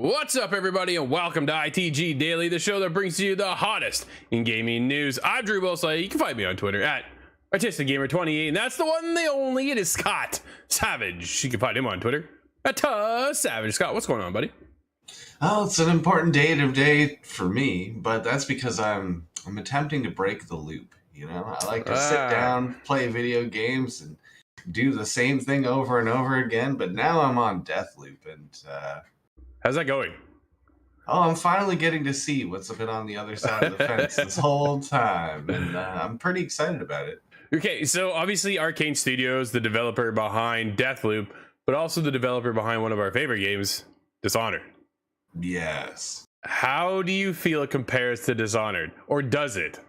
What's up, everybody, and welcome to ITG Daily, the show that brings you the hottest in gaming news. I'm Drew Wilson. You can find me on Twitter at ArtisticGamer28, and that's the one, the only. It is Scott Savage. You can find him on Twitter at Savage. Scott, what's going on, buddy? Oh, it's an important day for me, but that's because I'm attempting to break the loop. You know, I like to sit down, play video games, and do the same thing over and over again. But now I'm on death loop, and how's that going? Oh, I'm finally getting to see what's been on the other side of the fence this whole time, and I'm pretty excited about it. Okay, so obviously Arcane Studios, the developer behind Deathloop, but also the developer behind one of our favorite games, Dishonored. Yes. How do you feel it compares to Dishonored, or does it?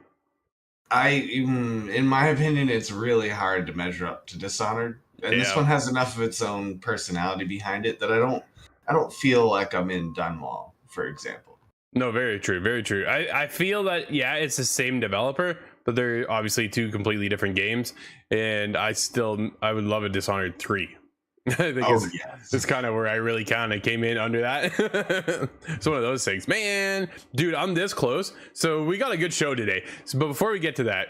In my opinion, it's really hard to measure up to Dishonored, and this one has enough of its own personality behind it that I don't feel like I'm in Dunwall, for example. No, very true, very true. I feel that, yeah, it's the same developer, but they're obviously two completely different games, and I would love a Dishonored 3. I think it's kind of where I really kind of came in under that. It's one of those things, man. Dude, I'm this close. So we got a good show today. But before we get to that,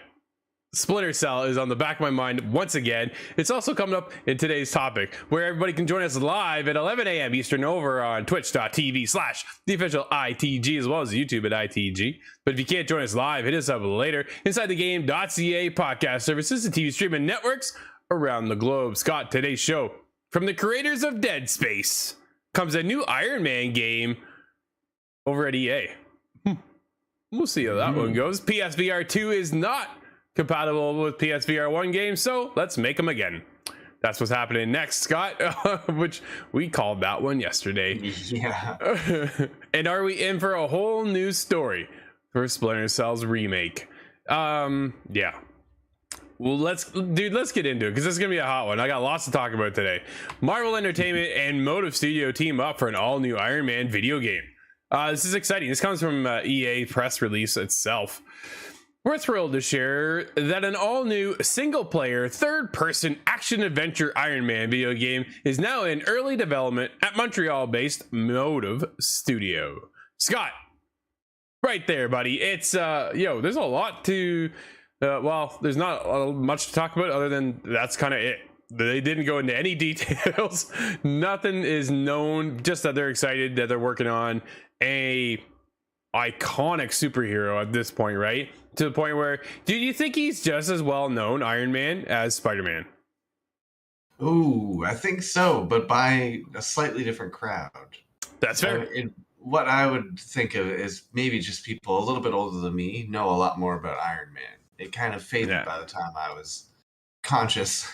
Splinter Cell is on the back of my mind once again. It's also coming up in today's topic, where everybody can join us live at 11 a.m. Eastern over on twitch.tv/the official ITG, as well as YouTube at ITG. But if you can't join us live, hit us up later. InsideTheGame.ca podcast services and TV streaming networks around the globe. Scott, today's show, from the creators of Dead Space, comes a new Iron Man game over at EA. We'll see how that one goes. PSVR 2 is not compatible with PSVR 1 games, so let's make them again. That's what's happening next, Scott, which we called that one yesterday. Yeah. And are we in for a whole new story for Splinter Cell's remake? Yeah. Well, let's get into it, because this is gonna be a hot one. I got lots to talk about today. Marvel Entertainment and Motive Studio team up for an all-new Iron Man video game. This is exciting. This comes from EA press release itself. We're thrilled to share that an all-new single-player, third-person action-adventure Iron Man video game is now in early development at Montreal-based Motive Studio. Scott, right there, buddy. It's there's a lot to. There's not much to talk about other than that's kind of it. They didn't go into any details. Nothing is known, just that they're excited that they're working on a iconic superhero at this point, right? To the point where, do you think he's just as well known, Iron Man, as Spider-Man? Ooh, I think so, but by a slightly different crowd. That's fair. What I would think of is maybe just people a little bit older than me know a lot more about Iron Man. It kind of faded by the time I was conscious.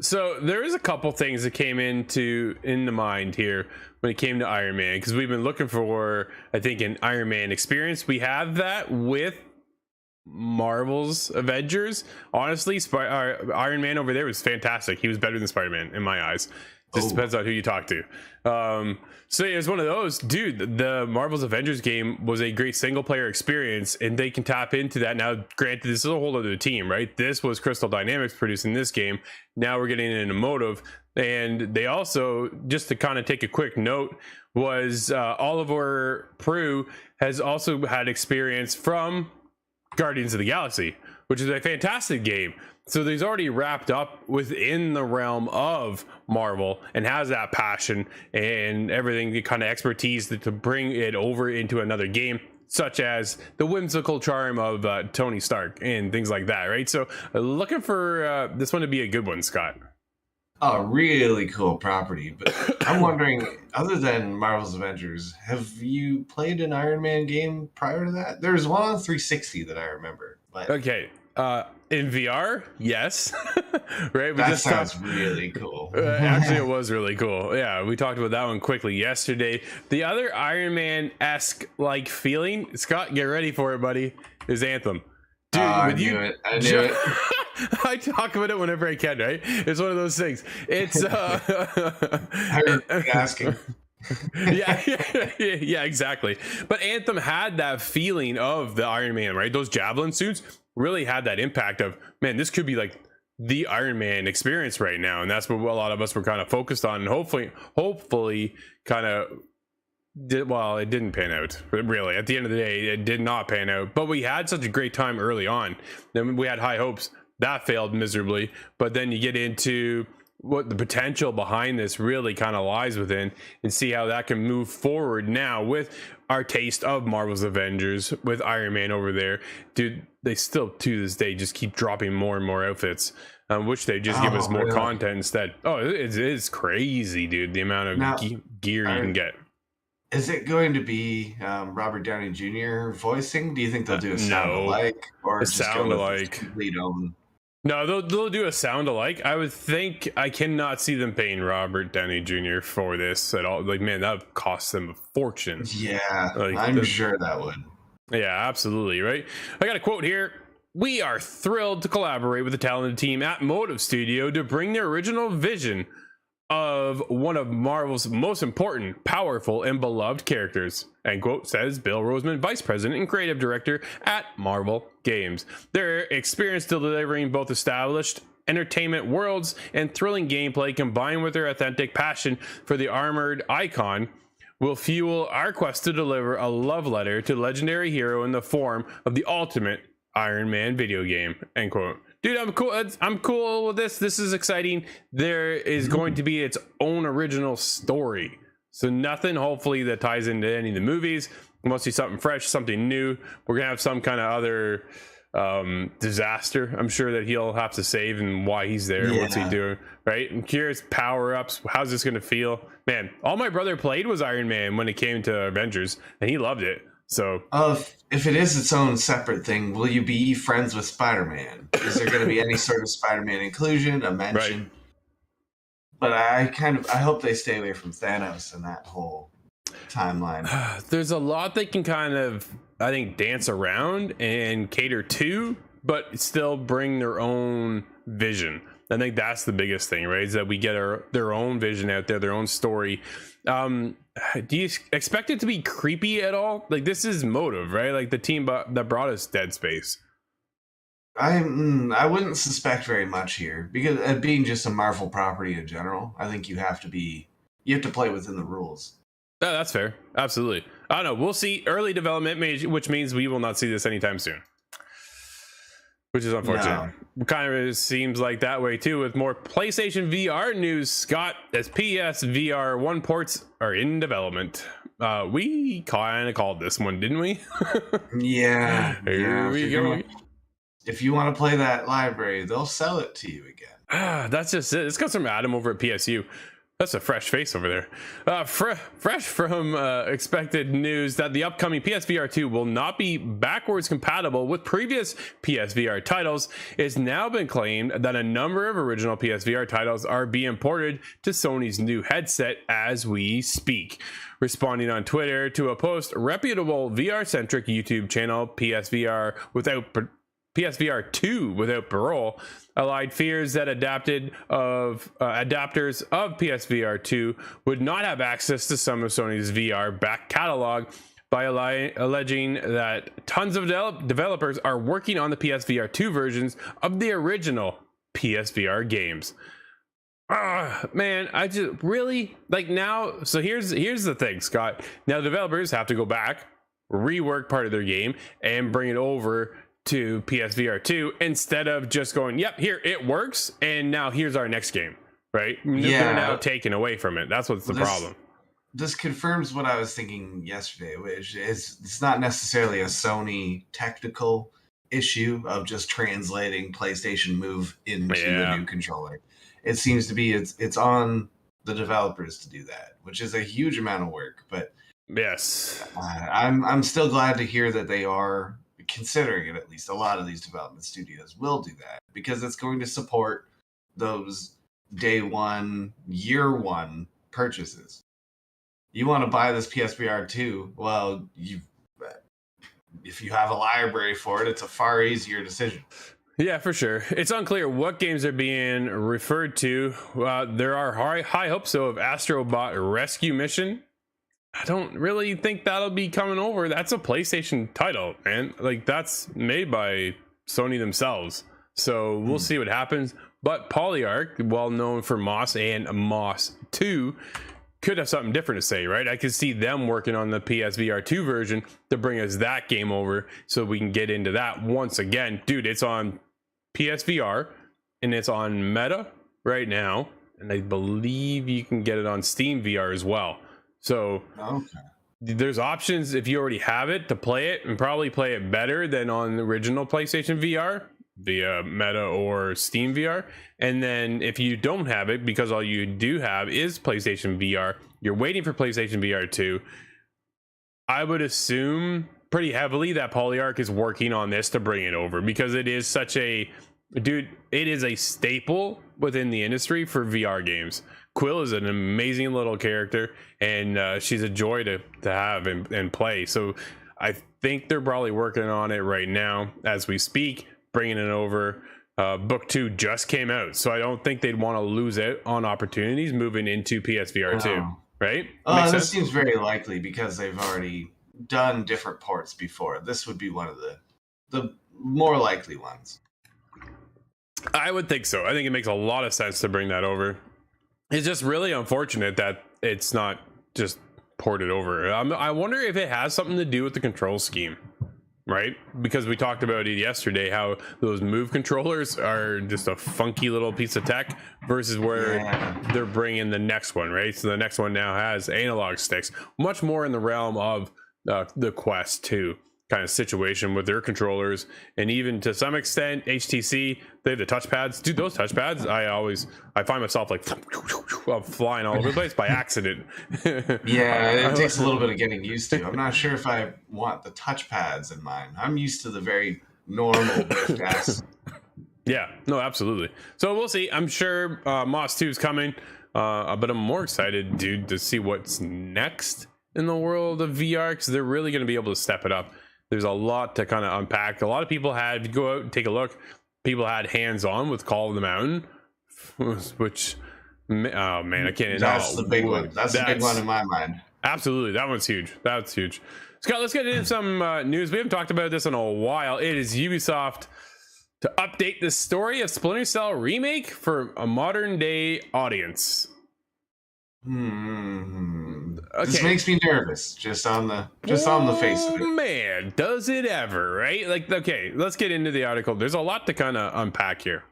So there is a couple things that came into the mind here when it came to Iron Man, because we've been looking for, I think, an Iron Man experience. We have that with Marvel's Avengers. Honestly, Iron Man over there was fantastic. He was better than Spider-Man in my eyes. Just depends on who you talk to. So it was one of those, dude. The Marvel's Avengers game was a great single player experience, and they can tap into that. Now, granted, this is a whole other team, right? This was Crystal Dynamics producing this game. Now we're getting into Motive, and they also, just to kind of take a quick note, was Oliver Prue has also had experience from Guardians of the Galaxy, which is a fantastic game. So he's already wrapped up within the realm of Marvel and has that passion and everything, the kind of expertise to bring it over into another game, such as the whimsical charm of Tony Stark and things like that, right? So looking for this one to be a good one, Scott. Oh, really cool property. But I'm wondering, other than Marvel's Avengers, have you played an Iron Man game prior to that? There was one on 360 that I remember. But okay. In VR, yes. Right? That sounds really cool. Actually, it was really cool. Yeah, we talked about that one quickly yesterday. The other Iron Man-esque like feeling, Scott, get ready for it, buddy, is Anthem. Dude, I knew it. I talk about it whenever I can, right? It's one of those things. It's I'm asking. yeah, exactly. But Anthem had that feeling of the Iron Man, right? Those javelin suits really had that impact of, man, this could be like the Iron Man experience right now, and that's what a lot of us were kind of focused on, and hopefully kind of well, it didn't pan out. Really, at the end of the day, it did not pan out. But we had such a great time early on. Then we had high hopes. That failed miserably. But then you get into what the potential behind this really kind of lies within, and see how that can move forward now with our taste of Marvel's Avengers, with Iron Man over there. Dude, they still to this day just keep dropping more and more outfits, which they just give us more content instead. It's crazy, dude, the amount of gear you can get. Is it going to be Robert Downey Jr. voicing? Do you think they'll do a sound alike, or just sound alike? Complete own? No, they'll do a sound alike. I would think. I cannot see them paying Robert Downey Jr. for this at all. Like, man, that would cost them a fortune. Yeah, like, I'm sure that would. Yeah, absolutely, right? I got a quote here. We are thrilled to collaborate with the talented team at Motive Studio to bring their original vision of one of Marvel's most important, powerful, and beloved characters, end quote, says Bill Roseman, Vice President and Creative Director at Marvel Games. Their experience delivering both established entertainment worlds and thrilling gameplay, combined with their authentic passion for the armored icon, will fuel our quest to deliver a love letter to legendary hero in the form of the ultimate Iron Man video game, end quote. Dude, I'm cool. I'm cool with this. This is exciting. There is going to be its own original story. So nothing, hopefully, that ties into any of the movies. Mostly something fresh, something new. We're going to have some kind of other disaster, I'm sure, that he'll have to save, and why he's there. Yeah. What's he doing, right? I'm curious, power-ups. How's this going to feel? Man, all my brother played was Iron Man when it came to Avengers, and he loved it. So, if it is its own separate thing, will you be friends with Spider-Man? Is there going to be any sort of Spider-Man inclusion, a mention? Right. But I hope they stay away from Thanos and that whole timeline. There's a lot they can kind of, I think, dance around and cater to, but still bring their own vision. I think that's the biggest thing, right? Is that we get their own vision out there, their own story. Do you expect it to be creepy at all? Like, this is Motive, right? Like the team that brought us Dead Space. I wouldn't suspect very much here, because being just a Marvel property in general, I think you have to play within the rules. No, that's fair. Absolutely. I don't know. We'll see early development, which means we will not see this anytime soon. Which is unfortunate. No. Kind of seems like that way too, with more PlayStation VR news, Scott, as PSVR 1 ports are in development. We kind of called this one, didn't we? Yeah. Here we go. If you want to play that library, they'll sell it to you again. That's just it. It's got some Adam over at PSU. That's a fresh face over there. Fresh from expected news that the upcoming PSVR 2 will not be backwards compatible with previous PSVR titles. It's now been claimed that a number of original PSVR titles are being ported to Sony's new headset as we speak. Responding on Twitter to a post, reputable VR-centric YouTube channel PSVR 2 without parole allied fears that adapters of PSVR 2 would not have access to some of Sony's VR back catalog by alleging that tons of developers are working on the PSVR 2 versions of the original PSVR games. Man, I just really like now. So here's the thing, Scott. Now developers have to go back, rework part of their game, and bring it over to PSVR 2 instead of just going, yep, here it works, and now here's our next game, right? Yeah. They're now taken away from it. That's what's the problem. This confirms what I was thinking yesterday, which is it's not necessarily a Sony technical issue of just translating PlayStation Move into a new controller. It seems to be it's on the developers to do that, which is a huge amount of work. But yes, I'm still glad to hear that they are considering it. At least a lot of these development studios will do that, because it's going to support those day one, year one purchases. You want to buy this PSVR 2, well, if you have a library for it, it's a far easier decision. Yeah, for sure. It's unclear what games are being referred to. There are high hopes of Astrobot Rescue Mission. I don't really think that'll be coming over. That's a PlayStation title, man. Like, that's made by Sony themselves. So we'll see what happens. But Polyarch, well known for Moss and Moss 2, could have something different to say, right? I could see them working on the PSVR 2 version to bring us that game over so we can get into that once again. Dude, it's on PSVR and it's on Meta right now, and I believe you can get it on Steam VR as well. So there's options if you already have it to play it, and probably play it better than on the original PlayStation VR via Meta or Steam VR. And then if you don't have it, because all you do have is PlayStation VR, you're waiting for PlayStation VR 2, I would assume pretty heavily that Polyarc is working on this to bring it over, because it is such a, dude, it is a staple within the industry for VR games. Quill is an amazing little character, and she's a joy to have and play. So I think they're probably working on it right now as we speak, bringing it over. Book 2 just came out, so I don't think they'd want to lose out on opportunities moving into PSVR 2, right? This seems very likely because they've already done different ports before. This would be one of the more likely ones. I would think so. I think it makes a lot of sense to bring that over. It's just really unfortunate that it's not just ported over. I wonder if it has something to do with the control scheme, right? Because we talked about it yesterday, how those Move controllers are just a funky little piece of tech versus where they're bringing the next one, right? So the next one now has analog sticks, much more in the realm of the Quest 2 kind of situation with their controllers, and even to some extent HTC, they have the touchpads. Dude, those touchpads, I find myself like flying all over the place by accident. Yeah, it takes a little bit of getting used to. I'm not sure if I want the touchpads in mine. I'm used to the very normal Rift S. Yeah, no, absolutely. So we'll see. I'm sure Moss 2 is coming, but I'm more excited, dude, to see what's next in the world of VR, because they're really going to be able to step it up. There's a lot to kind of unpack. A lot of people had, if you go out and take a look, people had hands-on with Call of the Mountain, which, oh man, I can't. That's the big one. That's the big one in my mind. Absolutely, that one's huge. That's huge. Scott, let's get into some news. We haven't talked about this in a while. It is Ubisoft to update the story of Splinter Cell remake for a modern-day audience. Okay. This makes me nervous just on the face of it. Man, does it ever, right? Like, okay, let's get into the article. There's a lot to kind of unpack here.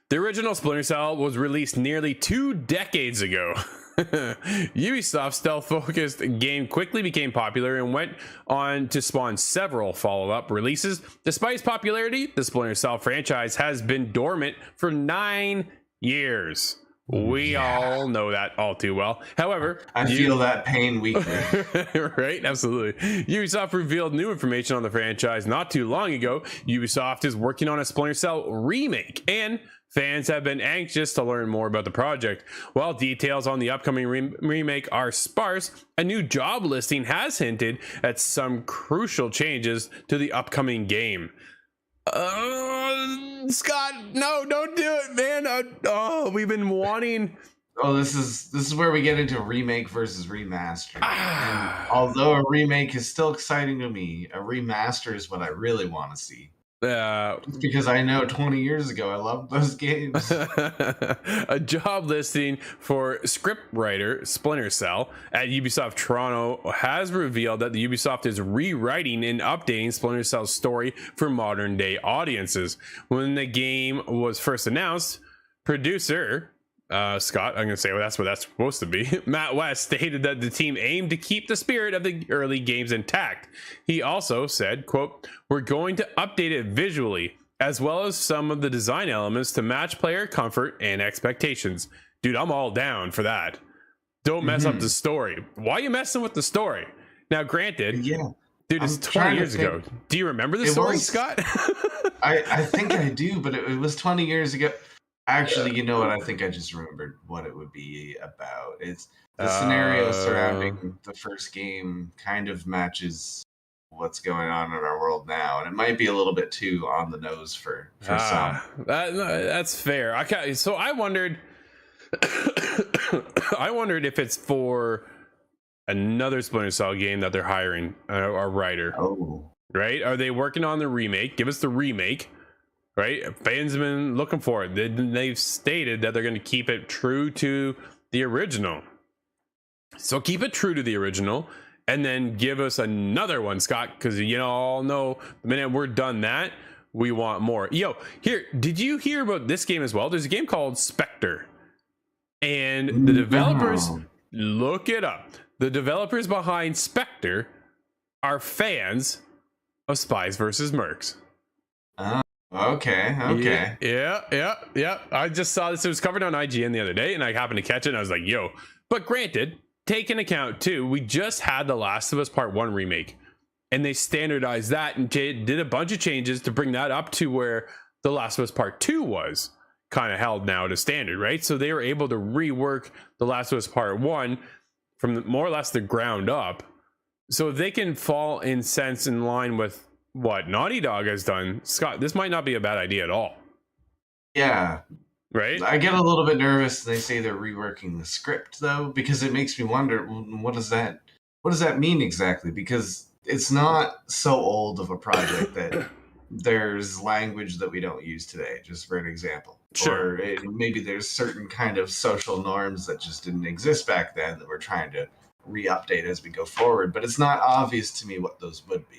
The original Splinter Cell was released nearly 2 decades ago. Ubisoft's stealth-focused game quickly became popular and went on to spawn several follow-up releases. Despite its popularity, the Splinter Cell franchise has been dormant for 9 years. We all know that all too well. However, I feel that pain weekly. Right? Absolutely. Ubisoft revealed new information on the franchise not too long ago. Ubisoft is working on a Splinter Cell remake, and fans have been anxious to learn more about the project. While details on the upcoming remake are sparse, a new job listing has hinted at some crucial changes to the upcoming game. Scott, no, don't do it, man. We've been wanting. This is where we get into remake versus remaster. Although a remake is still exciting to me, a remaster is what I really want to see. Because I know 20 years ago I loved those games. A job listing for scriptwriter Splinter Cell at Ubisoft Toronto has revealed that the Ubisoft is rewriting and updating Splinter Cell's story for modern day audiences. When the game was first announced, producer Scott, I'm going to say, well, that's what that's supposed to be. Matt West stated that the team aimed to keep the spirit of the early games intact. He also said, quote, "We're going to update it visually, as well as some of the design elements to match player comfort and expectations." Dude, I'm all down for that. Don't mess up the story. Why are you messing with the story? Now, granted, dude, it's 20 years ago. Do you remember the story, Scott? I think I do, but it was 20 years ago. Actually, you know what? I think I just remembered what it would be about. It's the scenario surrounding the first game kind of matches what's going on in our world now, and it might be a little bit too on the nose for some. That's fair. So I wondered, if it's for another Splinter Cell game that they're hiring a writer. Oh, right? Are they working on the remake? Give us the remake. Right, fans have been looking for it. They've stated that they're going to keep it true to the original. So keep it true to the original, and then give us another one, Scott, because you know, all know the minute we're done that, we want more. Yo, here, did you hear about this game as well? There's a game called Spectre, and the developers, look it up. The developers behind Spectre are fans of Spies versus Mercs. Okay. Yeah. I just saw this. It was covered on IGN the other day, and I happened to catch it, and I was like, yo. But granted, take into account, too, we just had The Last of Us Part 1 remake, and they standardized that and did a bunch of changes to bring that up to where The Last of Us Part 2 was kind of held now to standard, right? So they were able to rework The Last of Us Part 1 from more or less the ground up. So if they can fall in sense in line with what Naughty Dog has done, Scott, this might not be a bad idea at all. Yeah. Right? I get a little bit nervous when they say they're reworking the script, though, because it makes me wonder, what does that mean exactly? Because it's not so old of a project that there's language that we don't use today, just for an example. Sure. Or maybe there's certain kind of social norms that just didn't exist back then that we're trying to re-update as we go forward. But it's not obvious to me what those would be.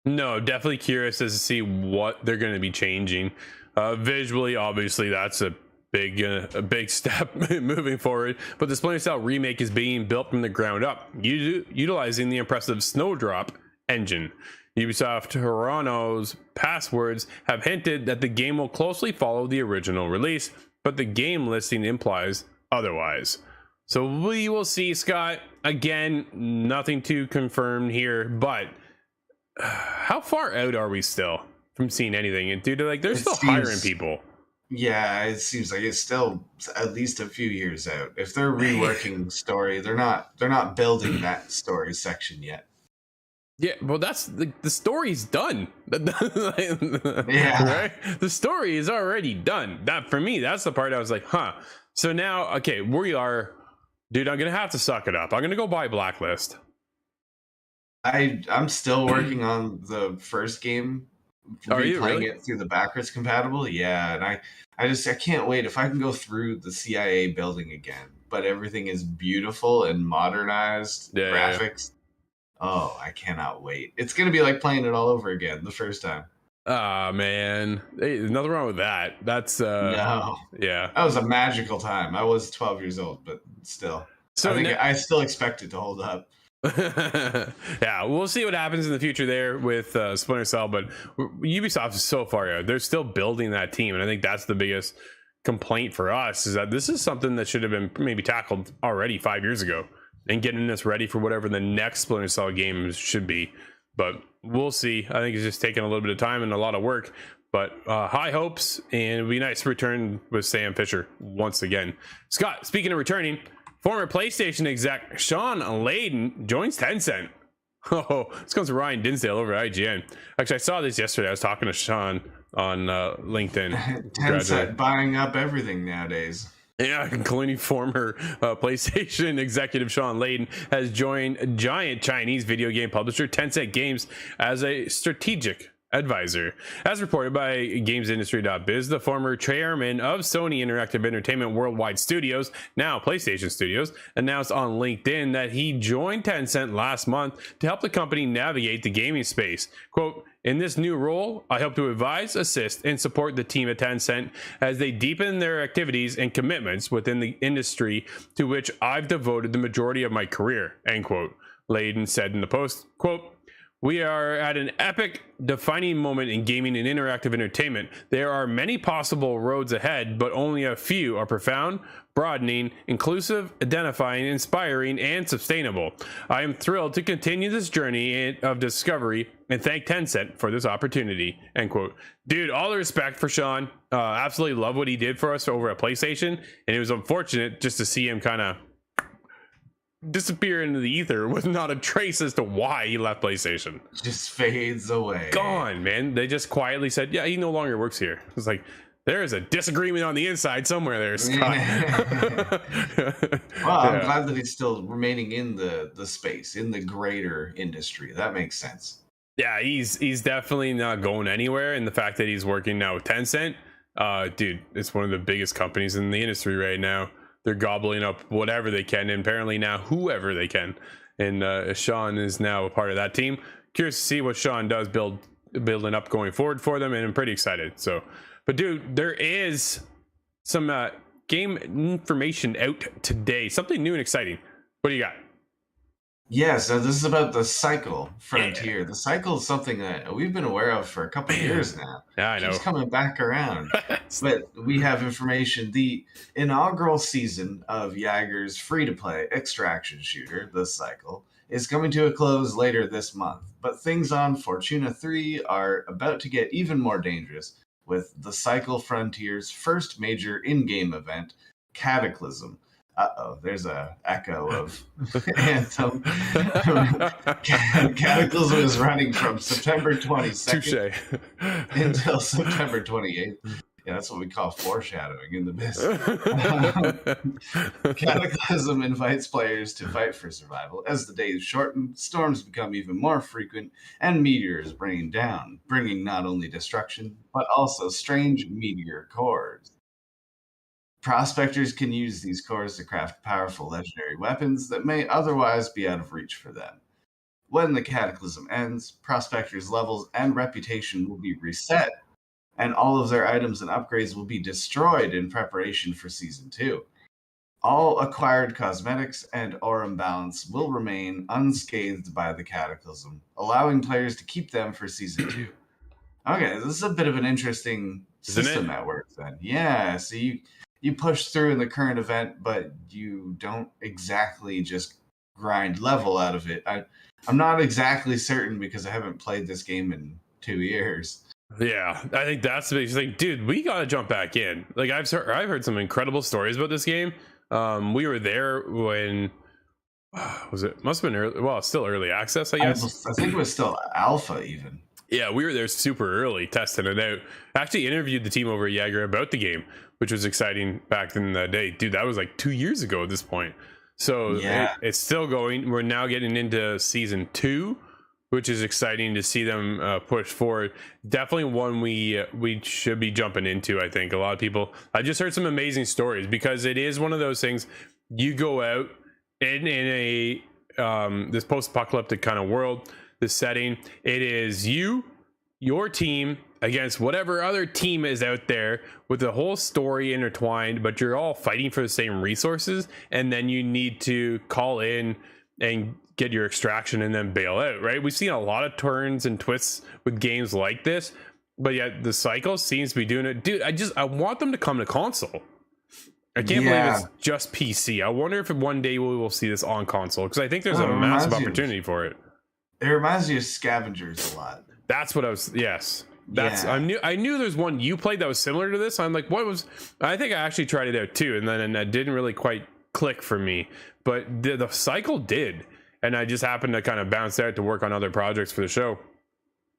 No, definitely curious as to see what they're going to be changing. Visually, obviously, that's a big step moving forward. But the Splinter Cell remake is being built from the ground up, utilizing the impressive Snowdrop engine. Ubisoft Toronto's passwords have hinted that the game will closely follow the original release, but the game listing implies otherwise. So we will see, Scott. Again, nothing to confirm here, but how far out are we still from seeing anything? And dude, like, they're still hiring people. Yeah, it seems like it's still at least a few years out. If they're reworking the story, they're not building that story section yet. Yeah, well, that's the story's done. Yeah, right. The story is already done. That, for me, that's the part I was like, huh. So now, okay, we are, dude. I'm gonna have to suck it up. I'm gonna go buy Blacklist. I'm still working on the first game. Are you playing really? it through the backwards compatible? Yeah, and I can't wait if I can go through the CIA building again, but everything is beautiful and modernized graphics. Yeah. Oh, I cannot wait. It's gonna be like playing it all over again the first time. Ah, man, hey, there's nothing wrong with that. That's no, yeah, that was a magical time. I was 12 years old, but still, so I think I still expect it to hold up. Yeah, we'll see what happens in the future there with Splinter Cell, but Ubisoft is so far out. They're still building that team, and I think that's the biggest complaint for us, is that this is something that should have been maybe tackled already 5 years ago, and getting us ready for whatever the next Splinter Cell game should be. But we'll see. I think it's just taking a little bit of time and a lot of work, but high hopes, and it'd be nice to return with Sam Fisher once again. Scott, speaking of returning, former PlayStation exec Sean Layden joins Tencent. Oh, this comes from Ryan Dinsdale over at IGN. Actually, I saw this yesterday. I was talking to Sean on LinkedIn. Tencent buying up everything nowadays. Yeah, including former PlayStation executive Sean Layden has joined giant Chinese video game publisher Tencent Games as a strategic advisor. As reported by GamesIndustry.biz, the former chairman of Sony Interactive Entertainment Worldwide Studios, now PlayStation Studios, announced on LinkedIn that he joined Tencent last month to help the company navigate the gaming space. Quote, "In this new role, I hope to advise, assist, and support the team at Tencent as they deepen their activities and commitments within the industry to which I've devoted the majority of my career," end quote. Layden said in the post, quote, "We are at an epic defining moment in gaming and interactive entertainment. There are many possible roads ahead, but only a few are profound, broadening, inclusive, identifying, inspiring, and sustainable. I am thrilled to continue this journey of discovery and thank Tencent for this opportunity," end quote. Dude, all the respect for Sean. Absolutely love what he did for us over at PlayStation, and it was unfortunate just to see him kind of disappear into the ether with not a trace as to why he left PlayStation. Just fades away. Gone, man. They just quietly said, yeah, he no longer works here. It's like, there is a disagreement on the inside somewhere there, Scott. Well, I'm glad that he's still remaining in the space, in the greater industry. That makes sense. Yeah, he's definitely not going anywhere. And the fact that he's working now with Tencent, dude, it's one of the biggest companies in the industry right now. they're gobbling up whatever they can, and apparently now whoever they can. And Sean is now a part of that team. Curious to see what Sean does building up going forward for them, and I'm pretty excited. So, but dude, there is some game information out today, something new and exciting. What do you got? Yeah, so this is about the Cycle Frontier. The Cycle is something that we've been aware of for a couple of years now. Yeah, I know. Keeps coming back around. But we have information. The inaugural season of Jaeger's free-to-play extraction shooter, The Cycle, is coming to a close later this month. But things on Fortuna 3 are about to get even more dangerous with The Cycle Frontier's first major in-game event, Cataclysm. There's a echo of Anthem. Cataclysm is running from September 22nd until September 28th. Yeah, that's what we call foreshadowing in the business. Cataclysm invites players to fight for survival. As the days shorten, storms become even more frequent, and meteors bringing not only destruction, but also strange meteor cores. Prospectors can use these cores to craft powerful legendary weapons that may otherwise be out of reach for them. When the Cataclysm ends, prospectors' levels and reputation will be reset, and all of their items and upgrades will be destroyed in preparation for Season 2. All acquired cosmetics and aura balance will remain unscathed by the Cataclysm, allowing players to keep them for Season 2. Okay, this is a bit of an interesting system that works then. Yeah, so you push through in the current event, but you don't exactly just grind level out of it. I'm not exactly certain because I haven't played this game in 2 years. Yeah, I think that's the big thing, dude. We gotta jump back in. Like I've heard some incredible stories about this game. We were there when must have been early. Well, it's still early access, I guess. I think it was still alpha even. Yeah, we were there super early testing it out. I actually interviewed the team over at Jaeger about the game, which was exciting back in the day. Dude, that was like 2 years ago at this point. So yeah, it's still going. We're now getting into Season 2, which is exciting to see them push forward. Definitely one we should be jumping into, I think. A lot of people, I just heard some amazing stories because it is one of those things, you go out in a this post-apocalyptic kind of world, this setting, it is your team against whatever other team is out there with the whole story intertwined, but you're all fighting for the same resources, and then you need to call in and get your extraction and then bail out, right? We've seen a lot of turns and twists with games like this, but yet the Cycle seems to be doing it. Dude, I want them to come to console. I can't believe it's just PC. I wonder if one day we will see this on console, because I think there's a massive opportunity for it. It reminds me of Scavengers a lot. That's what I was. Yes, that's. I knew there's one you played that was similar to this. I'm like, what was? I think I actually tried it out too, and then that didn't really quite click for me. But the Cycle did, and I just happened to kind of bounce out to work on other projects for the show.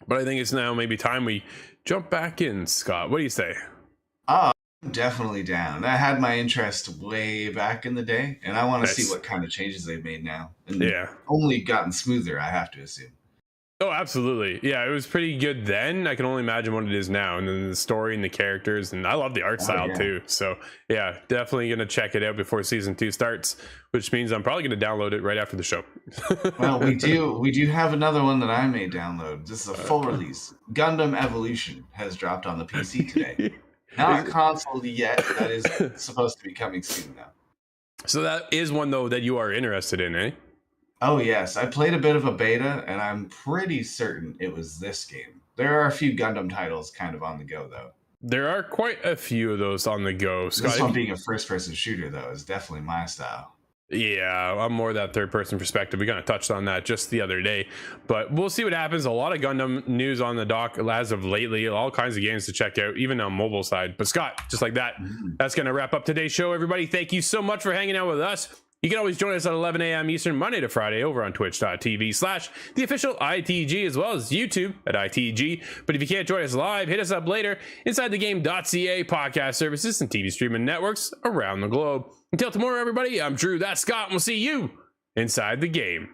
But I think it's now maybe time we jump back in, Scott. What do you say? I'm definitely down. I had my interest way back in the day, and I want to see what kind of changes they've made now. And only gotten smoother, I have to assume. Oh, absolutely. Yeah, it was pretty good then. I can only imagine what it is now. And then the story and the characters, and I love the art style too. So yeah, definitely going to check it out before Season 2 starts, which means I'm probably going to download it right after the show. Well, we do have another one that I may download. This is a full release. Gundam Evolution has dropped on the PC today. Not console yet. That is supposed to be coming soon now. So that is one though that you are interested in, eh? Oh, yes. I played a bit of a beta, and I'm pretty certain it was this game. There are a few Gundam titles kind of on the go, though. There are quite a few of those on the go. Scott, this one being a first-person shooter, though, is definitely my style. Yeah, I'm more that third-person perspective. We kind of touched on that just the other day, but we'll see what happens. A lot of Gundam news on the dock as of lately. All kinds of games to check out, even on mobile side. But Scott, just like that, that's going to wrap up today's show, everybody. Thank you so much for hanging out with us. You can always join us at 11 a.m. Eastern, Monday to Friday, over on twitch.tv/the official ITG, as well as YouTube at ITG. But if you can't join us live, hit us up later inside the game.ca podcast services and TV streaming networks around the globe. Until tomorrow, everybody, I'm Drew, that's Scott, and we'll see you inside the game.